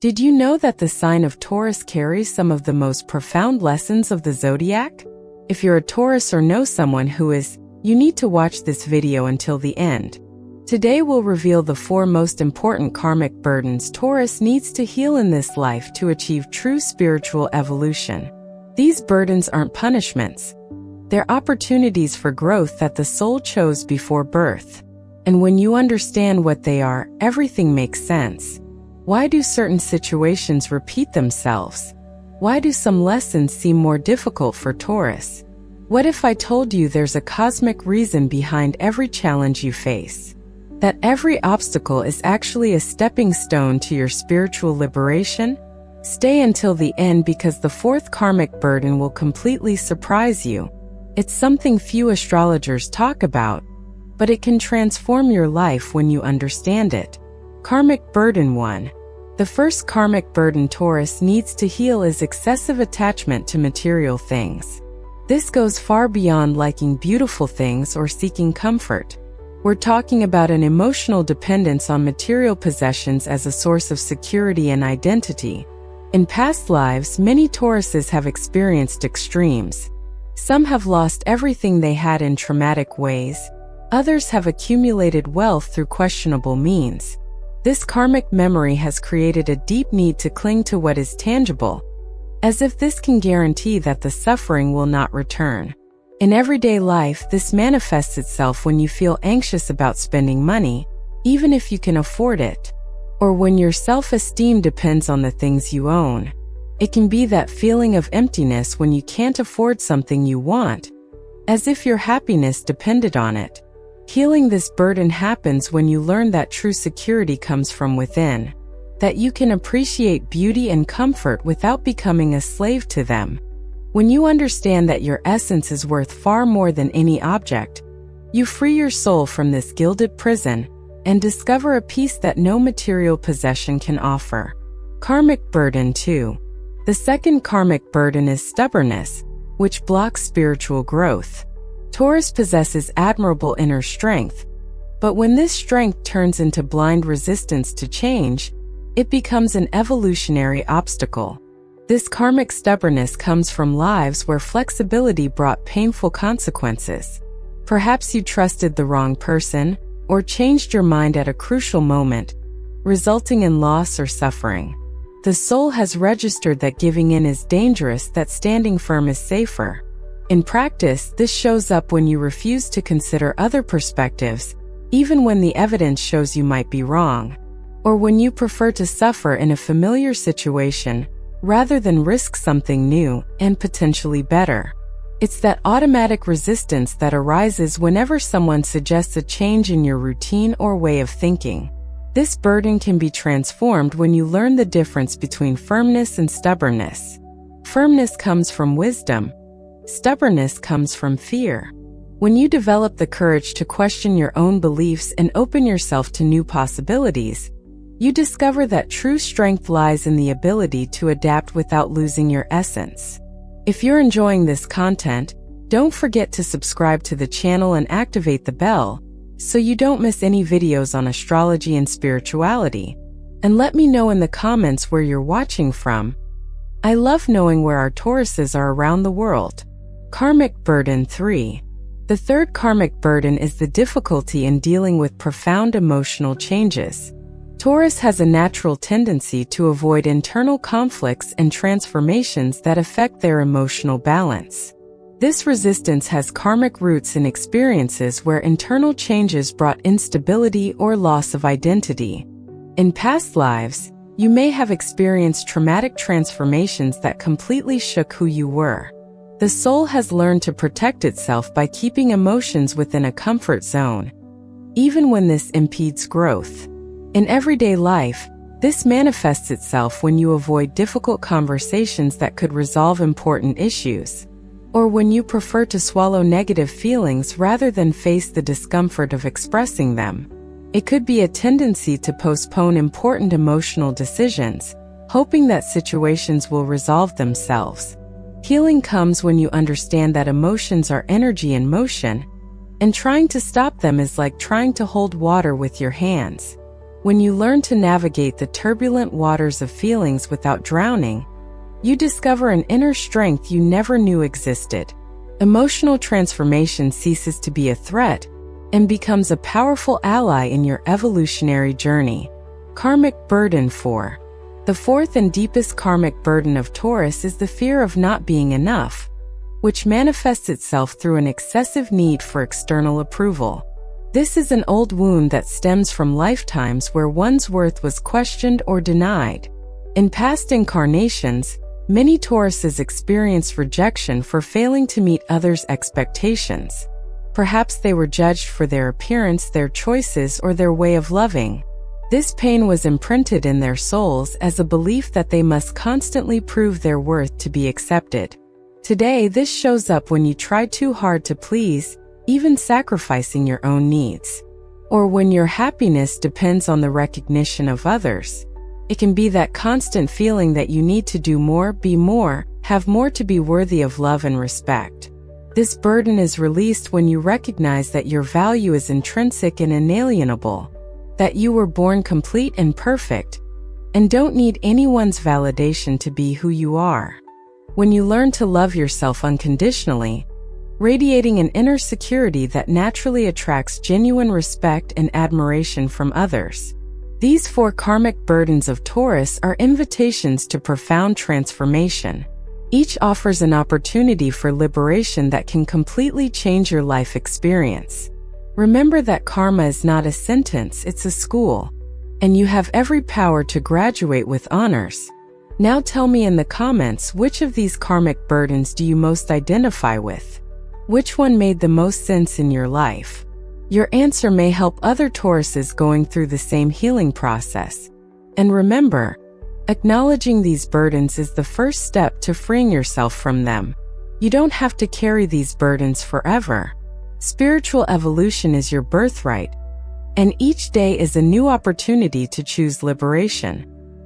Did you know that the sign of Taurus carries some of the most profound lessons of the zodiac? If you're a Taurus or know someone who is, you need to watch this video until the end. Today we'll reveal the 4 most important karmic burdens Taurus needs to heal in this life to achieve true spiritual evolution. These burdens aren't punishments. They're opportunities for growth that the soul chose before birth. And when you understand what they are, everything makes sense. Why do certain situations repeat themselves? Why do some lessons seem more difficult for Taurus? What if I told you there's a cosmic reason behind every challenge you face? That every obstacle is actually a stepping stone to your spiritual liberation? Stay until the end because the 4th karmic burden will completely surprise you. It's something few astrologers talk about, but it can transform your life when you understand it. Karmic burden 1. The first karmic burden Taurus needs to heal is excessive attachment to material things. This goes far beyond liking beautiful things or seeking comfort. We're talking about an emotional dependence on material possessions as a source of security and identity. In past lives, many Tauruses have experienced extremes. Some have lost everything they had in traumatic ways. Others have accumulated wealth through questionable means. This karmic memory has created a deep need to cling to what is tangible, as if this can guarantee that the suffering will not return. In everyday life, this manifests itself when you feel anxious about spending money, even if you can afford it, or when your self-esteem depends on the things you own. It can be that feeling of emptiness when you can't afford something you want, as if your happiness depended on it. Healing this burden happens when you learn that true security comes from within, that you can appreciate beauty and comfort without becoming a slave to them. When you understand that your essence is worth far more than any object, you free your soul from this gilded prison and discover a peace that no material possession can offer. Karmic burden 2. The second karmic burden is stubbornness, which blocks spiritual growth. Taurus possesses admirable inner strength, but when this strength turns into blind resistance to change, it becomes an evolutionary obstacle. This karmic stubbornness comes from lives where flexibility brought painful consequences. Perhaps you trusted the wrong person, or changed your mind at a crucial moment, resulting in loss or suffering. The soul has registered that giving in is dangerous, that standing firm is safer. In practice, this shows up when you refuse to consider other perspectives, even when the evidence shows you might be wrong, or when you prefer to suffer in a familiar situation rather than risk something new and potentially better. It's that automatic resistance that arises whenever someone suggests a change in your routine or way of thinking. This burden can be transformed when you learn the difference between firmness and stubbornness. Firmness comes from wisdom. Stubbornness comes from fear. When you develop the courage to question your own beliefs and open yourself to new possibilities, you discover that true strength lies in the ability to adapt without losing your essence. If you're enjoying this content, don't forget to subscribe to the channel and activate the bell so you don't miss any videos on astrology and spirituality. And let me know in the comments where you're watching from. I love knowing where our Tauruses are around the world. Karmic burden 3. The third karmic burden is the difficulty in dealing with profound emotional changes. Taurus has a natural tendency to avoid internal conflicts and transformations that affect their emotional balance. This resistance has karmic roots in experiences where internal changes brought instability or loss of identity. In past lives, you may have experienced traumatic transformations that completely shook who you were. The soul has learned to protect itself by keeping emotions within a comfort zone, even when this impedes growth. In everyday life, this manifests itself when you avoid difficult conversations that could resolve important issues, or when you prefer to swallow negative feelings rather than face the discomfort of expressing them. It could be a tendency to postpone important emotional decisions, hoping that situations will resolve themselves. Healing comes when you understand that emotions are energy in motion, and trying to stop them is like trying to hold water with your hands. When you learn to navigate the turbulent waters of feelings without drowning, you discover an inner strength you never knew existed. Emotional transformation ceases to be a threat and becomes a powerful ally in your evolutionary journey. Karmic burden 4. The fourth and deepest karmic burden of Taurus is the fear of not being enough, which manifests itself through an excessive need for external approval. This is an old wound that stems from lifetimes where one's worth was questioned or denied. In past incarnations, many Tauruses experienced rejection for failing to meet others' expectations. Perhaps they were judged for their appearance, their choices, or their way of loving. This pain was imprinted in their souls as a belief that they must constantly prove their worth to be accepted. Today, this shows up when you try too hard to please, even sacrificing your own needs. Or when your happiness depends on the recognition of others. It can be that constant feeling that you need to do more, be more, have more to be worthy of love and respect. This burden is released when you recognize that your value is intrinsic and inalienable, that you were born complete and perfect, and don't need anyone's validation to be who you are. When you learn to love yourself unconditionally, radiating an inner security that naturally attracts genuine respect and admiration from others. These 4 karmic burdens of Taurus are invitations to profound transformation. Each offers an opportunity for liberation that can completely change your life experience. Remember that karma is not a sentence, it's a school, and you have every power to graduate with honors. Now tell me in the comments, which of these karmic burdens do you most identify with? Which one made the most sense in your life? Your answer may help other Tauruses going through the same healing process. And remember, acknowledging these burdens is the first step to freeing yourself from them. You don't have to carry these burdens forever. Spiritual evolution is your birthright, and each day is a new opportunity to choose liberation.